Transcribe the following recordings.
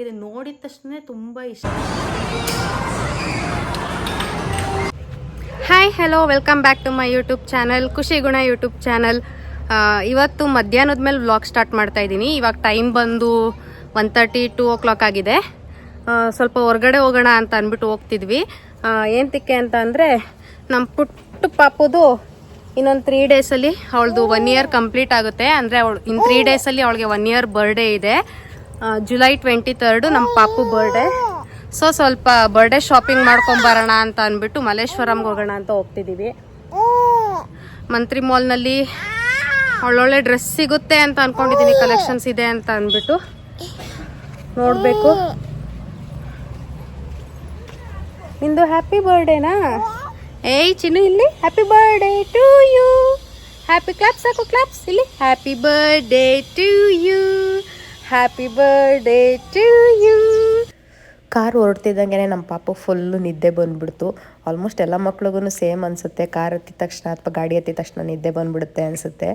ಆಗಿದೆ, ನೋಡಿದ ತಕ್ಷಣ ತುಂಬ ಇಷ್ಟ. Hi hello, welcome back to my YouTube channel, ಖುಷಿ ಗುಣ ಯೂಟ್ಯೂಬ್ ಚಾನಲ್. ಇವತ್ತು ಮಧ್ಯಾಹ್ನದ ಮೇಲೆ ವ್ಲಾಗ್ ಸ್ಟಾರ್ಟ್ ಮಾಡ್ತಾ ಇದ್ದೀನಿ. ಇವಾಗ ಟೈಮ್ ಬಂದು 1:30 2 o'clock ಆಗಿದೆ. ಸ್ವಲ್ಪ ಹೊರಗಡೆ ಹೋಗೋಣ ಅಂತ ಅಂದ್ಬಿಟ್ಟು ಹೋಗ್ತಿದ್ವಿ. ಏನಕ್ಕೆ ಅಂತ ಅಂದರೆ ನಮ್ಮ ಪುಟ್ಟ ಪಾಪುದು ಇನ್ನೊಂದು 3 ಡೇಸಲ್ಲಿ ಅವಳದು 1 year ಕಂಪ್ಲೀಟ್ ಆಗುತ್ತೆ. ಅಂದರೆ ಅವಳು ಇನ್ನು 3 ಡೇಸಲ್ಲಿ ಅವಳಿಗೆ 1 year ಬರ್ಡೇ ಇದೆ. July 23rd ನಮ್ಮ ಪಾಪು ಬರ್ಡೇ. ಸೊ ಸ್ವಲ್ಪ ಬರ್ಡೇ ಶಾಪಿಂಗ್ ಮಾಡ್ಕೊಂಬರೋಣ ಅಂತ ಅಂದ್ಬಿಟ್ಟು ಮಲ್ಲೇಶ್ವರಂಗೆ ಹೋಗೋಣ ಅಂತ ಹೋಗ್ತಿದ್ದೀವಿ. ಮಂತ್ರಿ ಮಾಲ್ನಲ್ಲಿ ಒಳ್ಳೊಳ್ಳೆ ಡ್ರೆಸ್ ಸಿಗುತ್ತೆ ಅಂತ ಅಂದ್ಕೊಂಡಿದ್ದೀನಿ, ಕಲೆಕ್ಷನ್ಸ್ ಇದೆ ಅಂತ ಅಂದ್ಬಿಟ್ಟು ನೋಡಬೇಕು. ನಿಂದು ಹ್ಯಾಪಿ ಬರ್ಡೇನಾ? ಏಯ್ ಚಿನ್ನು, ಇಲ್ಲಿ happy birthday to you. Happy claps ಹಾಕು, ಕ್ಲಾಪ್ಸ್ ಇಲ್ಲಿ. Happy birthday to you, happy birthday to you. Car ಹೊರಡ್ತಿದ್ದಂಗೆ ನಮ್ಮ ಪಾಪು ಫುಲ್ಲು ನಿದ್ದೆ ಬಂದುಬಿಡ್ತು. ಆಲ್ಮೋಸ್ಟ್ ಎಲ್ಲ ಮಕ್ಳಿಗೂ ಸೇಮ್ ಅನಿಸುತ್ತೆ, ಕಾರ್ ಹತ್ತಿದ ತಕ್ಷಣ ಅಥವಾ ಗಾಡಿ ಹತ್ತಿದ ತಕ್ಷಣ ನಿದ್ದೆ ಬಂದುಬಿಡುತ್ತೆ ಅನಿಸುತ್ತೆ.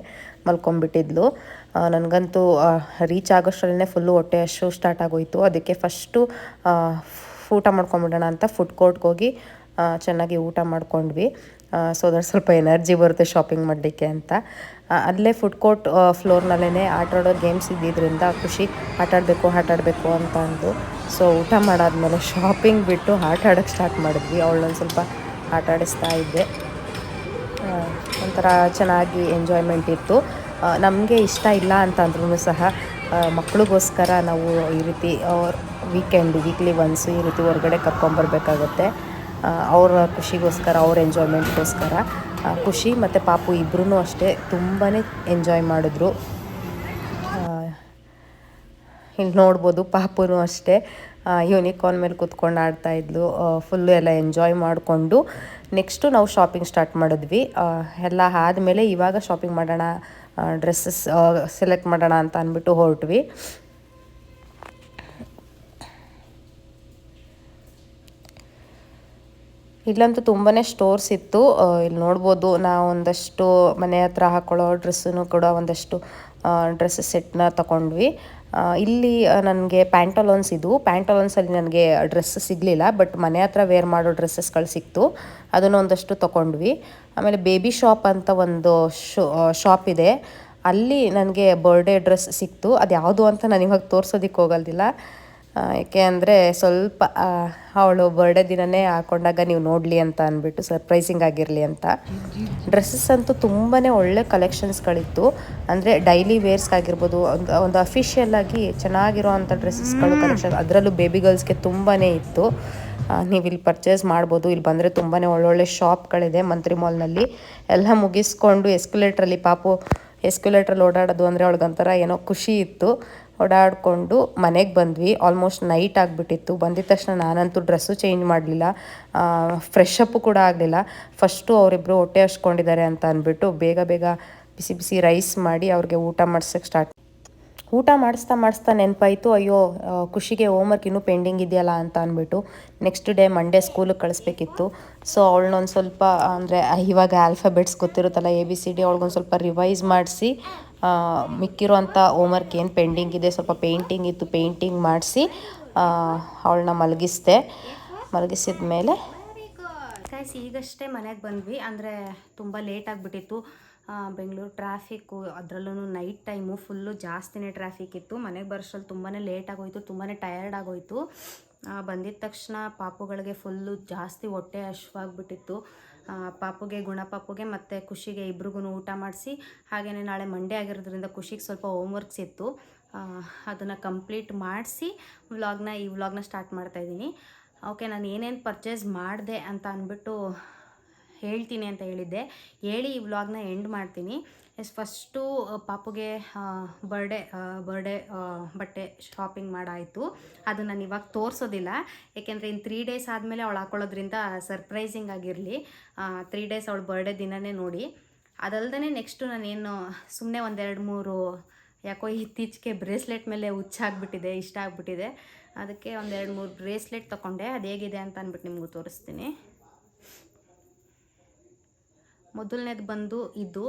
ಮಲ್ಕೊಂಡ್ಬಿಟ್ಟಿದ್ಲು. ನನಗಂತೂ ರೀಚ್ ಆಗೋಷ್ಟರಲ್ಲೇ ಫುಲ್ಲು ಹೊಟ್ಟೆ ಹಶು ಸ್ಟಾರ್ಟ್ ಆಗೋಯಿತು. ಅದಕ್ಕೆ ಫಸ್ಟು ಊಟ ಮಾಡ್ಕೊಂಬಿಡೋಣ ಅಂತ ಫುಡ್ ಕೋರ್ಟ್ಗೆ ಹೋಗಿ ಚೆನ್ನಾಗಿ ಊಟ ಮಾಡ್ಕೊಂಡ್ವಿ. ಸೊ ಅದ್ರಲ್ಲಿ ಸ್ವಲ್ಪ ಎನರ್ಜಿ ಬರುತ್ತೆ ಶಾಪಿಂಗ್ ಮಾಡಲಿಕ್ಕೆ ಅಂತ. ಅಲ್ಲೇ ಫುಡ್ ಕೋರ್ಟ್ ಫ್ಲೋರ್ನಲ್ಲೇ ಆಟಾಡೋ ಗೇಮ್ಸ್ ಇದ್ದಿದ್ದರಿಂದ ಖುಷಿ ಆಟಾಡಬೇಕು ಅಂತ ಅಂದು. ಸೊ ಊಟ ಮಾಡಾದ್ಮೇಲೆ ಶಾಪಿಂಗ್ ಬಿಟ್ಟು ಆಟ ಆಡೋಕ್ಕೆ ಸ್ಟಾರ್ಟ್ ಮಾಡಿದ್ವಿ. ಅವಳನ್ನೊಂದು ಸ್ವಲ್ಪ ಆಟ ಆಡಿಸ್ತಾ ಇದ್ದೆ. ಒಂಥರ ಚೆನ್ನಾಗಿ ಎಂಜಾಯ್ಮೆಂಟ್ ಇತ್ತು. ನಮಗೆ ಇಷ್ಟ ಇಲ್ಲ ಅಂತಂದ್ರೂ ಸಹ ಮಕ್ಳಿಗೋಸ್ಕರ ನಾವು ಈ ರೀತಿ ವೀಕ್ಲಿ ಒನ್ಸು ಈ ರೀತಿ ಹೊರಗಡೆ ಕರ್ಕೊಂಬರ್ಬೇಕಾಗತ್ತೆ. ಅವರ ಖುಷಿಗೋಸ್ಕರ, ಅವ್ರ ಎಂಜಾಯ್ಮೆಂಟ್ಗೋಸ್ಕರ. ಖುಷಿ ಮತ್ತು ಪಾಪು ಇಬ್ಬರೂ ಅಷ್ಟೇ ತುಂಬಾ ಎಂಜಾಯ್ ಮಾಡಿದ್ರು. ಇಲ್ಲಿ ನೋಡ್ಬೋದು ಪಾಪುನೂ ಅಷ್ಟೇ ಯೂನಿಕಾರ್ನ್ ಮೇಲೆ ಕೂತ್ಕೊಂಡು ಆಡ್ತಾಯಿದ್ಲು. ಫುಲ್ಲು ಎಲ್ಲ ಎಂಜಾಯ್ ಮಾಡಿಕೊಂಡು ನೆಕ್ಸ್ಟು ನಾವು ಶಾಪಿಂಗ್ ಸ್ಟಾರ್ಟ್ ಮಾಡಿದ್ವಿ. ಎಲ್ಲ ಆದಮೇಲೆ ಇವಾಗ ಶಾಪಿಂಗ್ ಮಾಡೋಣ, ಡ್ರೆಸ್ಸಸ್ ಸೆಲೆಕ್ಟ್ ಮಾಡೋಣ ಅಂತ ಅಂದ್ಬಿಟ್ಟು ಹೊರಟ್ವಿ. ಇಲ್ಲಂತೂ ತುಂಬಾ ಸ್ಟೋರ್ಸ್ ಇತ್ತು. ಇಲ್ಲಿ ನೋಡ್ಬೋದು, ನಾವು ಒಂದಷ್ಟು ಮನೆ ಹತ್ರ ಹಾಕ್ಕೊಳ್ಳೋ ಡ್ರೆಸ್ಸನ್ನು ಕೂಡ ಒಂದಷ್ಟು ಡ್ರೆಸ್ ಸೆಟ್ನ ತಗೊಂಡ್ವಿ. ಇಲ್ಲಿ ನನಗೆ ಪ್ಯಾಂಟಲೋನ್ಸಲ್ಲಿ ನನಗೆ ಡ್ರೆಸ್ ಸಿಗಲಿಲ್ಲ, ಬಟ್ ಮನೆ ಹತ್ರ ವೇರ್ ಮಾಡೋ ಡ್ರೆಸ್ಸಸ್ಗಳು ಸಿಕ್ತು. ಅದನ್ನು ಒಂದಷ್ಟು ತೊಗೊಂಡ್ವಿ. ಆಮೇಲೆ ಬೇಬಿ ಶಾಪ್ ಅಂತ ಒಂದು ಶಾಪ್ ಇದೆ, ಅಲ್ಲಿ ನನಗೆ ಬರ್ಡೇ ಡ್ರೆಸ್ ಸಿಕ್ತು. ಅದು ಯಾವುದು ಅಂತ ನಾನು ಇವಾಗ ತೋರಿಸೋದಕ್ಕೆ ಹೋಗೋದಿಲ್ಲ, ಏಕೆ ಅಂದರೆ ಸ್ವಲ್ಪ ಅವಳು ಬರ್ಡೇ ದಿನವೇ ಹಾಕ್ಕೊಂಡಾಗ ನೀವು ನೋಡಲಿ ಅಂತ ಅಂದ್ಬಿಟ್ಟು, ಸರ್ಪ್ರೈಸಿಂಗ್ ಆಗಿರಲಿ ಅಂತ. ಡ್ರೆಸ್ಸಸ್ ಅಂತೂ ತುಂಬಾ ಒಳ್ಳೆ ಕಲೆಕ್ಷನ್ಸ್ಗಳಿತ್ತು. ಅಂದರೆ ಡೈಲಿ ವೇರ್ಸ್ಗಾಗಿರ್ಬೋದು, ಒಂದು ಅಫಿಷಿಯಲ್ ಆಗಿ ಚೆನ್ನಾಗಿರೋ ಅಂಥ ಡ್ರೆಸ್ಸಸ್ಗಳು ಕಲೆಕ್ಷನ್, ಅದರಲ್ಲೂ ಬೇಬಿ ಗರ್ಲ್ಸ್ಗೆ ತುಂಬಾ ಇತ್ತು. ನೀವು ಇಲ್ಲಿ ಪರ್ಚೇಸ್ ಮಾಡ್ಬೋದು. ಇಲ್ಲಿ ಬಂದರೆ ತುಂಬಾ ಒಳ್ಳೊಳ್ಳೆ ಶಾಪ್ಗಳಿದೆ ಮಂತ್ರಿ ಮಾಲ್ನಲ್ಲಿ. ಎಲ್ಲ ಮುಗಿಸ್ಕೊಂಡು ಎಸ್ಕ್ಯುಲೇಟ್ರಲ್ಲಿ ಓಡಾಡೋದು ಅಂದರೆ ಅವಳಿಗೊಂಥರ ಏನೋ ಖುಷಿ ಇತ್ತು. ಓಡಾಡಿಕೊಂಡು ಮನೆಗೆ ಬಂದ್ವಿ. ಆಲ್ಮೋಸ್ಟ್ ನೈಟ್ ಆಗಿಬಿಟ್ಟಿತ್ತು. ಬಂದಿದ್ದ ತಕ್ಷಣ ನಾನಂತೂ ಡ್ರೆಸ್ಸು ಚೇಂಜ್ ಮಾಡಲಿಲ್ಲ, ಫ್ರೆಶ್ ಅಪ್ಪು ಕೂಡ ಆಗಲಿಲ್ಲ. ಫಸ್ಟು ಅವರಿಬ್ಬರು ಹೊಟ್ಟೆ ಹಚ್ಕೊಂಡಿದ್ದಾರೆ ಅಂತ ಅಂದ್ಬಿಟ್ಟು ಬೇಗ ಬಿಸಿ ಬಿಸಿ ರೈಸ್ ಮಾಡಿ ಅವ್ರಿಗೆ ಊಟ ಮಾಡಿಸ್ತಾ ನೆನಪಾಯಿತು, ಅಯ್ಯೋ ಖುಷಿಗೆ ಹೋಮ್ವರ್ಕ್ ಇನ್ನೂ ಪೆಂಡಿಂಗ್ ಇದೆಯಲ್ಲ ಅಂತ ಅಂದ್ಬಿಟ್ಟು. ನೆಕ್ಸ್ಟ್ ಡೇ ಮಂಡೇ ಸ್ಕೂಲಿಗೆ ಕಳಿಸ್ಬೇಕಿತ್ತು. ಸೊ ಅವಳನ್ನೊಂದು ಸ್ವಲ್ಪ, ಅಂದರೆ ಇವಾಗ ಆಲ್ಫಾಬೆಟ್ಸ್ ಗೊತ್ತಿರುತ್ತಲ್ಲ, ABCD, ಅವಳಿಗೊಂದು ಸ್ವಲ್ಪ ರಿವೈಸ್ ಮಾಡಿಸಿ ಮಿಕ್ಕಿರೋ ಅಂಥ ಹೋಮ್ವರ್ಕ್ ಏನು ಪೆಂಡಿಂಗ್ ಇದೆ, ಸ್ವಲ್ಪ ಪೇಂಟಿಂಗ್ ಇತ್ತು, ಪೇಂಟಿಂಗ್ ಮಾಡಿಸಿ ಅವಳನ್ನ ಮಲಗಿಸಿದ ಮೇಲೆ ಈಗಷ್ಟೇ ಮನೆಗೆ ಬಂದ್ವಿ. ಅಂದರೆ ತುಂಬ ಲೇಟ್ ಆಗಿಬಿಟ್ಟಿತ್ತು. ಬೆಂಗಳೂರು ಟ್ರಾಫಿಕ್ಕು, ಅದರಲ್ಲೂ ನೈಟ್ ಟೈಮು ಫುಲ್ಲು ಜಾಸ್ತಿನೇ ಟ್ರಾಫಿಕ್ ಇತ್ತು. ಮನೆಗೆ ಬರೋಷ್ಟ್ರಲ್ಲಿ ತುಂಬಾ ಲೇಟ್ ಆಗೋಯಿತು, ತುಂಬಾ ಟಯರ್ಡ್ ಆಗೋಯಿತು. ಬಂದಿದ್ದ ತಕ್ಷಣ ಪಾಪುಗಳಿಗೆ ಫುಲ್ಲು ಜಾಸ್ತಿ ಹೊಟ್ಟೆ ಹಶ್ವಾಗಿಬಿಟ್ಟಿತ್ತು. ಗುಣಪಾಪುಗೆ ಮತ್ತು ಖುಷಿಗೆ ಇಬ್ರಿಗೂ ಊಟ ಮಾಡಿಸಿ, ಹಾಗೆಯೇ ನಾಳೆ ಮಂಡೇ ಆಗಿರೋದ್ರಿಂದ ಖುಷಿಗೆ ಸ್ವಲ್ಪ ಹೋಮ್ವರ್ಕ್ಸ್ ಇತ್ತು, ಅದನ್ನು ಕಂಪ್ಲೀಟ್ ಮಾಡಿಸಿ ಈ ವ್ಲಾಗ್ನ ಸ್ಟಾರ್ಟ್ ಮಾಡ್ತಾಯಿದ್ದೀನಿ. ಓಕೆ, ನಾನು ಏನೇನು ಪರ್ಚೇಸ್ ಮಾಡಿದೆ ಅಂತ ಅಂದ್ಬಿಟ್ಟು ಹೇಳ್ತೀನಿ ಅಂತ ಹೇಳಿದ್ದೆ, ಹೇಳಿ ಈ ವ್ಲಾಗ್ನ ಎಂಡ್ ಮಾಡ್ತೀನಿ. ಫಸ್ಟು ಪಾಪುಗೆ ಬರ್ಡೇ ಬಟ್ಟೆ ಶಾಪಿಂಗ್ ಮಾಡಾಯಿತು. ಅದು ನಾನು ಇವಾಗ ತೋರಿಸೋದಿಲ್ಲ, ಏಕೆಂದರೆ ಇನ್ನು 3 ಡೇಸ್ ಆದಮೇಲೆ ಅವಳು ಹಾಕೊಳ್ಳೋದ್ರಿಂದ ಸರ್ಪ್ರೈಸಿಂಗ್ ಆಗಿರಲಿ. 3 ಡೇಸ್ ಅವಳು ಬರ್ಡೇ ದಿನವೇ ನೋಡಿ. ಅದಲ್ಲದೆ ನೆಕ್ಸ್ಟು ನಾನೇನು ಸುಮ್ಮನೆ 1-2-3 ಯಾಕೋ ಇತ್ತೀಚೆಗೆ ಬ್ರೇಸ್ಲೆಟ್ ಮೇಲೆ ಹುಚ್ಚಾಗ್ಬಿಟ್ಟಿದೆ, ಇಷ್ಟ ಆಗಿಬಿಟ್ಟಿದೆ. ಅದಕ್ಕೆ 1-2-3 ಬ್ರೇಸ್ಲೆಟ್ ತೊಗೊಂಡೆ. ಅದು ಹೇಗಿದೆ ಅಂತ ಅಂದ್ಬಿಟ್ಟು ನಿಮಗೂ ತೋರಿಸ್ತೀನಿ. ಮೊದಲನೇದು ಬಂದು ಇದು,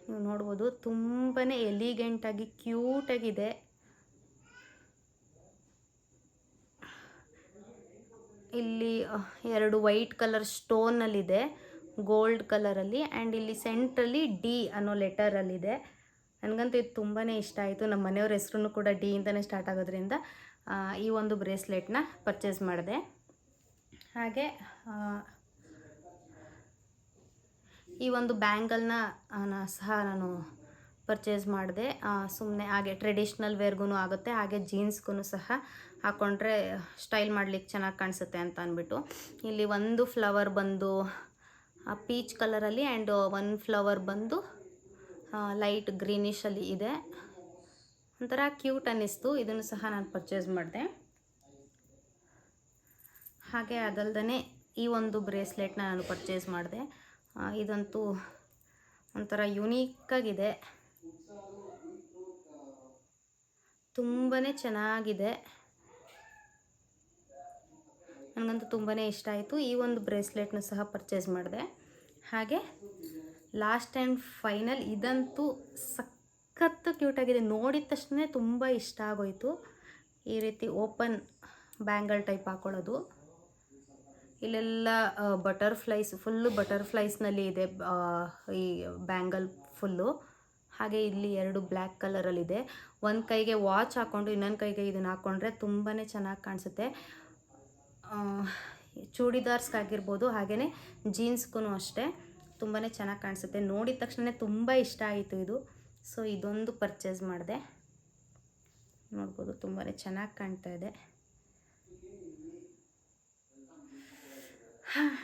ನೀವು ನೋಡ್ಬೋದು, ತುಂಬಾ ಎಲಿಗೆಂಟಾಗಿ ಕ್ಯೂಟಾಗಿದೆ. ಇಲ್ಲಿ 2 ವೈಟ್ ಕಲರ್ ಸ್ಟೋನಲ್ಲಿದೆ, ಗೋಲ್ಡ್ ಕಲರಲ್ಲಿ. ಆ್ಯಂಡ್ ಇಲ್ಲಿ ಸೆಂಟ್ರಲ್ಲಿ ಡಿ ಅನ್ನೋ ಲೆಟರಲ್ಲಿದೆ. ನನಗಂತೂ ಇದು ತುಂಬಾ ಇಷ್ಟ ಆಯಿತು. ನಮ್ಮ ಮನೆಯವ್ರ ಹೆಸ್ರು ಕೂಡ ಡಿ ಅಂತಲೇ ಸ್ಟಾರ್ಟ್ ಆಗೋದ್ರಿಂದ ಈ ಒಂದು ಬ್ರೇಸ್ಲೆಟ್ನ ಪರ್ಚೇಸ್ ಮಾಡಿದೆ. ಹಾಗೆ ಈ ಒಂದು ಬ್ಯಾಂಗಲ್ನ ಸಹ ನಾನು ಪರ್ಚೇಸ್ ಮಾಡಿದೆ. ಸುಮ್ಮನೆ ಹಾಗೆ ಟ್ರೆಡಿಷ್ನಲ್ ವೇರ್ಗೂ ಆಗುತ್ತೆ, ಹಾಗೆ ಜೀನ್ಸ್ಗೂ ಸಹ ಹಾಕ್ಕೊಂಡ್ರೆ ಸ್ಟೈಲ್ ಮಾಡಲಿಕ್ಕೆ ಚೆನ್ನಾಗಿ ಕಾಣಿಸುತ್ತೆ ಅಂತ ಅಂದ್ಬಿಟ್ಟು. ಇಲ್ಲಿ ಒಂದು ಫ್ಲವರ್ ಬಂದು ಪೀಚ್ ಕಲರಲ್ಲಿ ಆ್ಯಂಡ್ ಒಂದು ಫ್ಲವರ್ ಬಂದು ಲೈಟ್ ಗ್ರೀನಿಷಲ್ಲಿ ಇದೆ. ಒಂಥರ ಕ್ಯೂಟ್ ಅನ್ನಿಸ್ತು. ಇದನ್ನು ಸಹ ನಾನು ಪರ್ಚೇಸ್ ಮಾಡಿದೆ. ಹಾಗೆ ಅದಲ್ದೇ ಈ ಒಂದು ಬ್ರೇಸ್ಲೆಟ್ನ ನಾನು ಪರ್ಚೇಸ್ ಮಾಡಿದೆ. ಇದಂತೂ ಒಂಥರ ಯುನೀಕಾಗಿದೆ, ತುಂಬಾ ಚೆನ್ನಾಗಿದೆ. ನನಗಂತೂ ತುಂಬಾ ಇಷ್ಟ ಆಯಿತು. ಈ ಒಂದು ಬ್ರೇಸ್ಲೆಟ್ನ ಸಹ ಪರ್ಚೇಸ್ ಮಾಡಿದೆ. ಹಾಗೆ ಲಾಸ್ಟ್ ಆ್ಯಂಡ್ ಫೈನಲ್ ಇದಂತೂ ಸಖತ್ತು ಕ್ಯೂಟಾಗಿದೆ. ನೋಡಿದ ತಕ್ಷಣ ತುಂಬ ಇಷ್ಟ ಆಗೋಯಿತು. ಈ ರೀತಿ ಓಪನ್ ಬ್ಯಾಂಗಲ್ ಟೈಪ್ ಹಾಕ್ಕೊಳ್ಳೋದು. ಇಲ್ಲೆಲ್ಲ ಬಟರ್ಫ್ಲೈಸ್, ಫುಲ್ಲು ಬಟರ್ಫ್ಲೈಸ್ನಲ್ಲಿ ಇದೆ ಈ ಬ್ಯಾಂಗಲ್ ಫುಲ್ಲು. ಹಾಗೆ ಇಲ್ಲಿ 2 ಬ್ಲ್ಯಾಕ್ ಕಲರಲ್ಲಿದೆ. ಒಂದು ಕೈಗೆ ವಾಚ್ ಹಾಕ್ಕೊಂಡು ಇನ್ನೊಂದು ಕೈಗೆ ಇದನ್ನು ಹಾಕ್ಕೊಂಡ್ರೆ ತುಂಬಾ ಚೆನ್ನಾಗಿ ಕಾಣಿಸುತ್ತೆ. ಚೂಡಿದಾರ್ಸ್ಗಾಗಿರ್ಬೋದು, ಹಾಗೆಯೇ ಜೀನ್ಸ್ಗೂ ಅಷ್ಟೇ ತುಂಬಾ ಚೆನ್ನಾಗಿ ಕಾಣಿಸುತ್ತೆ. ನೋಡಿದ ತಕ್ಷಣ ತುಂಬ ಇಷ್ಟ ಆಯಿತು ಇದು. ಸೊ ಇದೊಂದು ಪರ್ಚೇಸ್ ಮಾಡಿದೆ. ನೋಡ್ಬೋದು ತುಂಬಾ ಚೆನ್ನಾಗಿ ಕಾಣ್ತಾ ಇದೆ.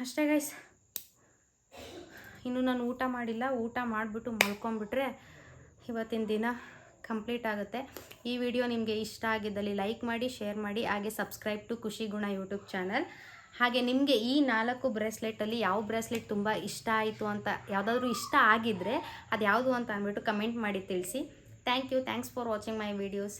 ಅಷ್ಟೇ ಗೈಸ್, ಇನ್ನು ನಾನು ಊಟ ಮಾಡಿಲ್ಲ. ಊಟ ಮಾಡಿಬಿಟ್ಟು ಮಲ್ಕೊಂಡ್ಬಿಟ್ರೆ ಇವತ್ತಿನ ದಿನ ಕಂಪ್ಲೀಟ್ ಆಗುತ್ತೆ. ಈ ವಿಡಿಯೋ ನಿಮಗೆ ಇಷ್ಟ ಆಗಿದ್ದಲ್ಲಿ ಲೈಕ್ ಮಾಡಿ, ಶೇರ್ ಮಾಡಿ, ಹಾಗೆ ಸಬ್ಸ್ಕ್ರೈಬ್ ಟು ಖುಷಿ ಗುಣ ಯೂಟ್ಯೂಬ್ ಚಾನಲ್. ಹಾಗೆ ನಿಮಗೆ ಈ 4 ಬ್ರೇಸ್ಲೆಟಲ್ಲಿ ಯಾವ ಬ್ರೇಸ್ಲೆಟ್ ತುಂಬ ಇಷ್ಟ ಆಯಿತು ಅಂತ, ಯಾವುದಾದ್ರೂ ಇಷ್ಟ ಆಗಿದ್ದರೆ ಅದು ಯಾವುದು ಅಂತ ಅಂದ್ಬಿಟ್ಟು ಕಮೆಂಟ್ ಮಾಡಿ ತಿಳಿಸಿ. Thanks for watching my videos.